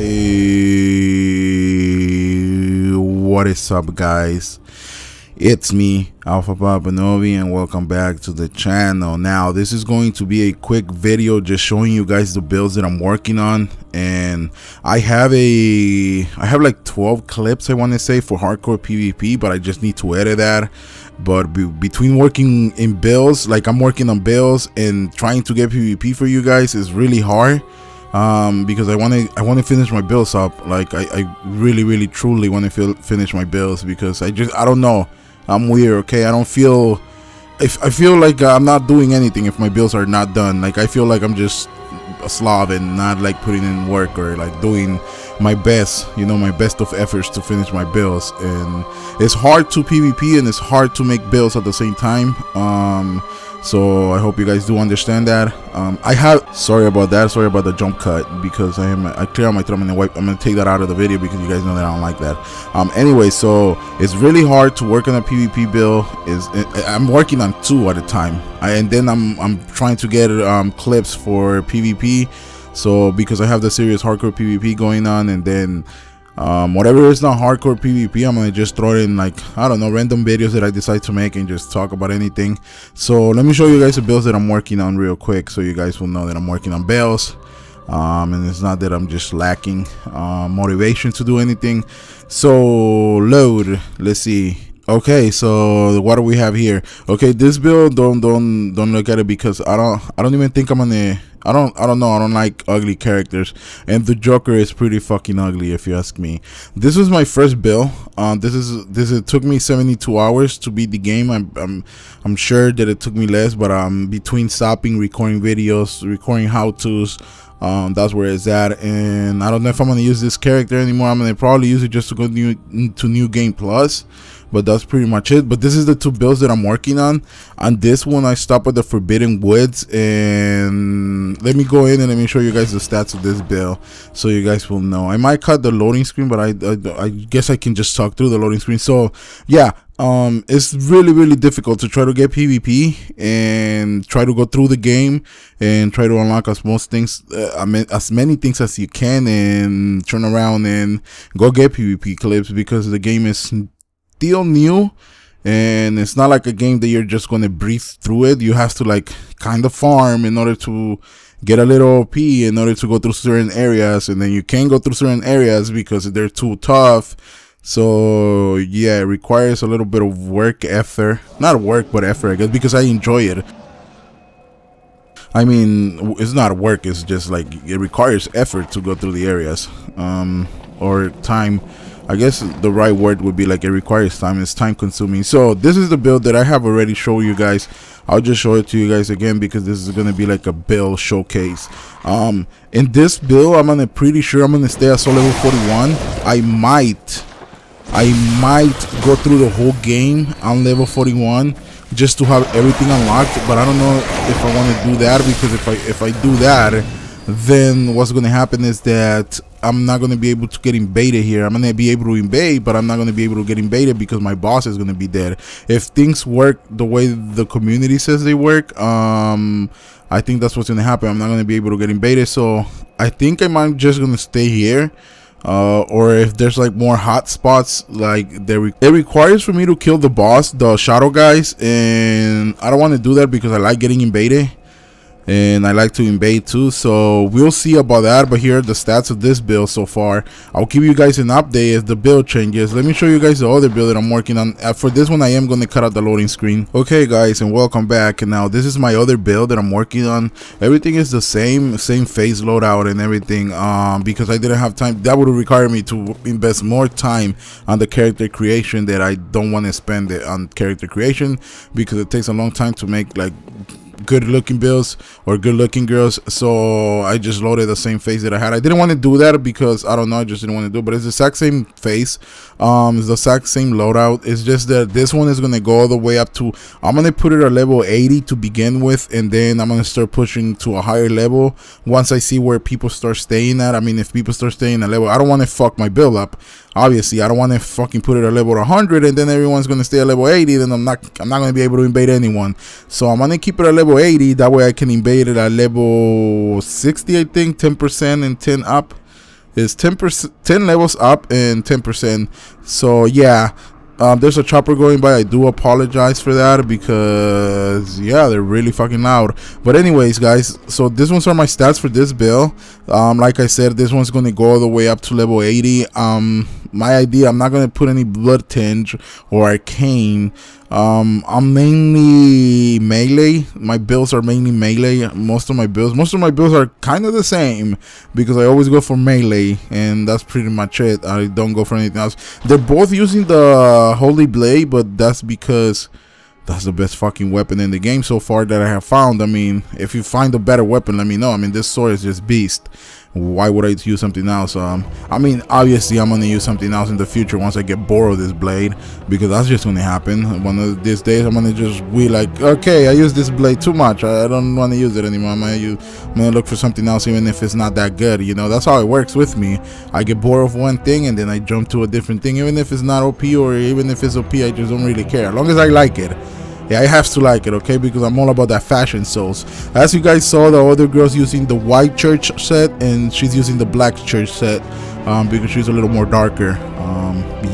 Hey, what is up, guys? It's me, Alpha Papa Novi, and welcome back to the channel. Now, this is going to be a quick video just showing you guys the builds that I'm working on, and I have like 12 clips, I want to say, for hardcore PvP, but I just need to edit that. But between working in builds, like I'm working on builds and trying to get PvP for you guys is really hard. Because I want to finish my builds up. Like I really truly want to finish my builds, because I don't know, I'm weird. Okay, I feel like I'm not doing anything if my builds are not done. Like I feel like I'm just a slob and not like putting in work or like doing my best, you know, my best of efforts to finish my builds. And it's hard to PvP and it's hard to make builds at the same time. So I hope you guys do understand that. Sorry about the jump cut, because I clear out my thumb and wipe. I'm gonna take that out of the video because you guys know that I don't like that. Anyway, so it's really hard to work on a PvP build. I'm working on 2 at a time, and then I'm trying to get clips for PvP. So because I have the serious hardcore PvP going on, and then whatever is not hardcore PvP, I'm gonna just throw it in, like, I don't know, random videos that I decide to make and just talk about anything. So let me show you guys the builds that I'm working on real quick, so you guys will know that I'm working on builds. And it's not that I'm just lacking motivation to do anything. So load, let's see. Okay, so what do we have here? Okay, this build, don't look at it, because I don't even think I'm gonna. I don't know, I don't like ugly characters, and the Joker is pretty fucking ugly if you ask me. This was my first build. It took me 72 hours to beat the game. I'm sure that it took me less, but between stopping recording videos, recording how-tos, that's where it's at. And I don't know if I'm gonna use this character anymore. I'm gonna probably use it just to go to New Game Plus, but that's pretty much it. But this is the 2 builds that I'm working on. On this one, I stopped at the Forbidden Woods, and let me go in and let me show you guys the stats of this build, so you guys will know. I might cut the loading screen, but I guess I can just talk through the loading screen. So yeah, it's really difficult to try to get PvP and try to go through the game and try to unlock as many things as you can, and turn around and go get PvP clips, because the game is still new, and it's not like a game that you're just going to breeze through it. You have to like kind of farm in order to get a little OP, in order to go through certain areas, and then you can't go through certain areas because they're too tough. So yeah, it requires a little bit of work, effort, not work but effort, I guess, because I enjoy it. I mean, it's not work, it's just like it requires effort to go through the areas, or time. I guess the right word would be like it requires time. It's time consuming. So this is the build that I have already shown you guys. I'll just show it to you guys again, because this is gonna be like a build showcase. In this build, pretty sure I'm gonna stay at soul level 41. I might go through the whole game on level 41 just to have everything unlocked, but I don't know if I want to do that, because if I do that, then what's going to happen is that I'm not going to be able to get invaded here. I'm going to be able to invade, but I'm not going to be able to get invaded because my boss is going to be dead. If things work the way the community says they work, I think that's what's going to happen. I'm not going to be able to get invaded, so I think I'm just going to stay here. Or if there's like more hot spots, like it requires for me to kill the boss, the shadow guys, and I don't want to do that because I like getting invaded. And I like to invade too, so we'll see about that. But here are the stats of this build so far. I'll give you guys an update as the build changes. Let me show you guys the other build that I'm working on. For this one, I am going to cut out the loading screen. Okay guys, and welcome back. And now this is my other build that I'm working on. Everything is the same phase loadout and everything, because I didn't have time. That would require me to invest more time on the character creation that I don't want to spend it on character creation, because it takes a long time to make like good looking builds or good looking girls. So I just loaded the same face that I had. I didn't want to do that because I don't know, I just didn't want to do it, but it's the exact same face. It's the exact same loadout. It's just that this one is going to go all the way up to, I'm going to put it at level 80 to begin with, and then I'm going to start pushing to a higher level once I see where people start staying at. I mean, if people start staying at level, I don't want to fuck my build up. Obviously, I don't want to fucking put it at level 100 and then everyone's going to stay at level 80. Then I'm not going to be able to invade anyone. So I'm going to keep it at level 80. That way I can invade it at level 60, I think, 10% and 10 up. is 10%, 10 levels up and 10%. So yeah, there's a chopper going by. I do apologize for that because yeah, they're really fucking loud. But anyways, guys, so this ones are my stats for this build. Like I said, this one's gonna go all the way up to level 80. My idea, I'm not gonna put any blood tinge or arcane. I'm mainly melee. My builds are mainly melee. Most of my builds are kind of the same because I always go for melee, and that's pretty much it. I don't go for anything else. They're both using the holy blade, but that's because that's the best fucking weapon in the game so far that I have found. I mean, if you find a better weapon, let me know. I mean, this sword is just beast. Why would I use something else? I mean, obviously I'm gonna use something else in the future once I get bored of this blade, because that's just gonna happen. One of these days I'm gonna just be like, okay, I use this blade too much, I don't want to use it anymore. I'm gonna look for something else, even if it's not that good. You know, that's how it works with me. I get bored of one thing and then I jump to a different thing, even if it's not OP, or even if it's OP, I just don't really care, as long as I like it. Yeah, I have to like it, okay, because I'm all about that fashion souls. As you guys saw, the other girl's using the white church set and she's using the black church set because she's a little more darker.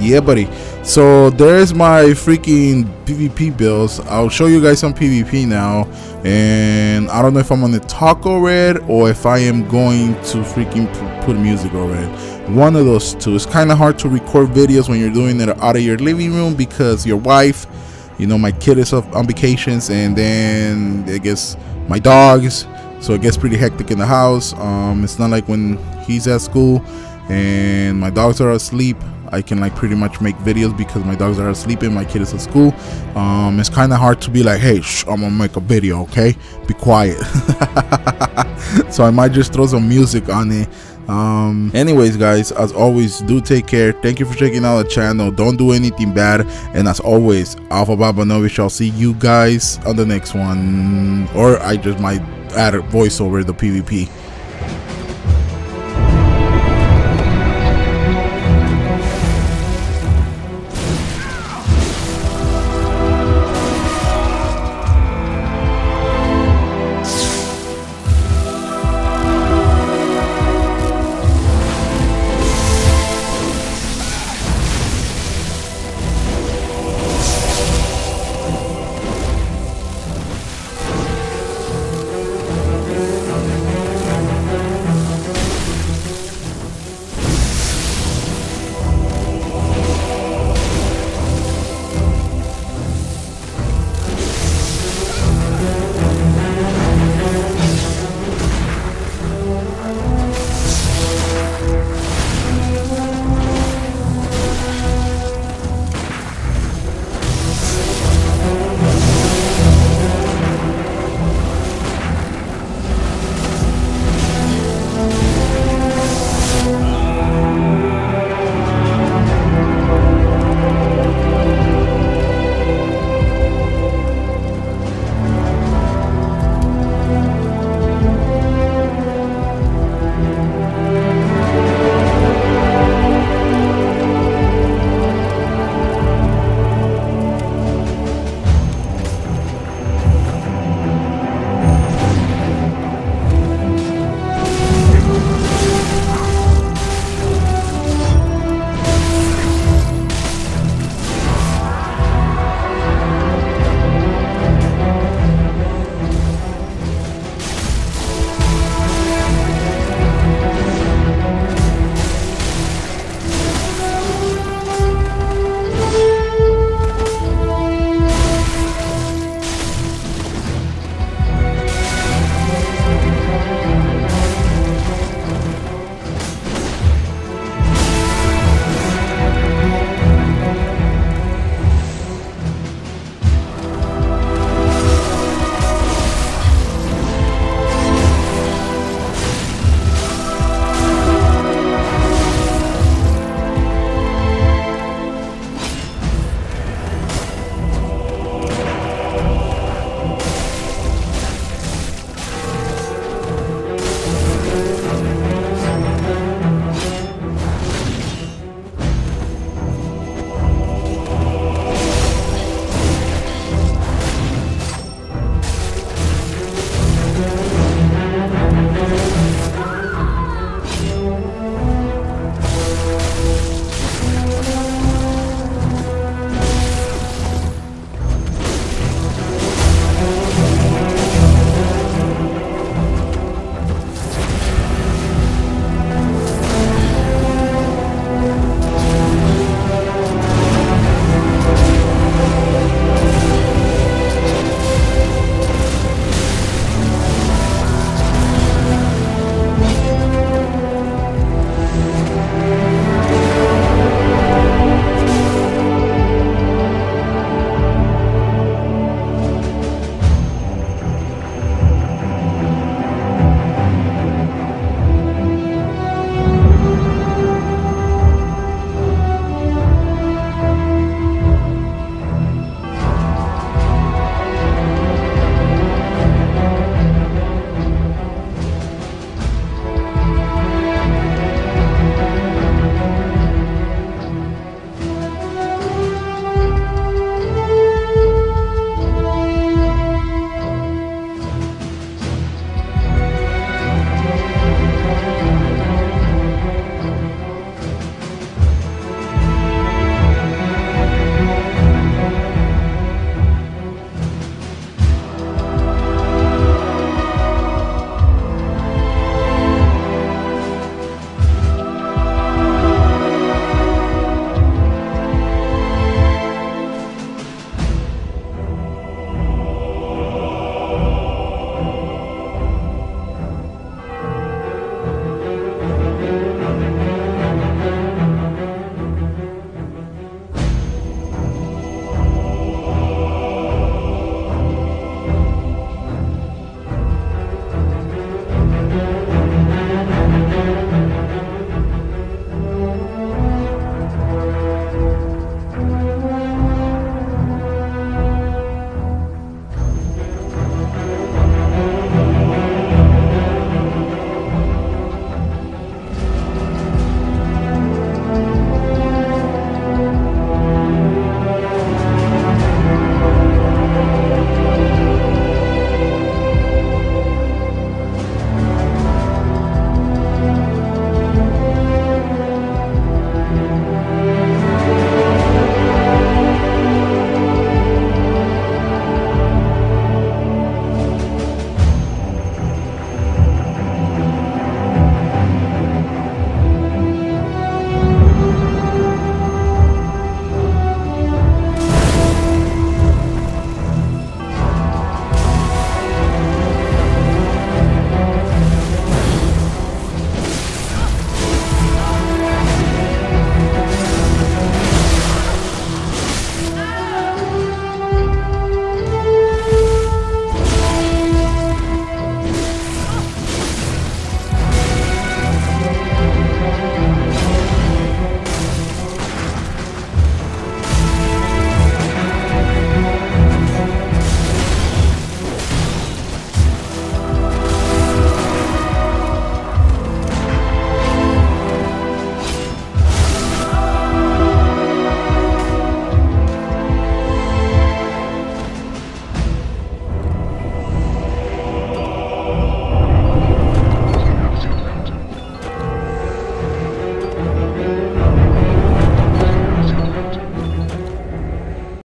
Yeah, buddy. So there's my freaking PvP builds. I'll show you guys some PvP now, and I don't know if I'm gonna talk over it or if I am going to freaking put music over it. One of those two. It's kind of hard to record videos when you're doing it out of your living room because your wife, you know, my kid is on vacations, and then I guess my dogs, so it gets pretty hectic in the house. It's not like when he's at school and my dogs are asleep, I can like pretty much make videos because my dogs are asleep and my kid is at school. It's kind of hard to be like, hey, I'm gonna make a video, okay, be quiet. So I might just throw some music on it. Anyways, guys, as always, do take care. Thank you for checking out the channel. Don't do anything bad, and as always, Alpha Baba Novi shall see you guys on the next one, or I just might add a voice over the PvP.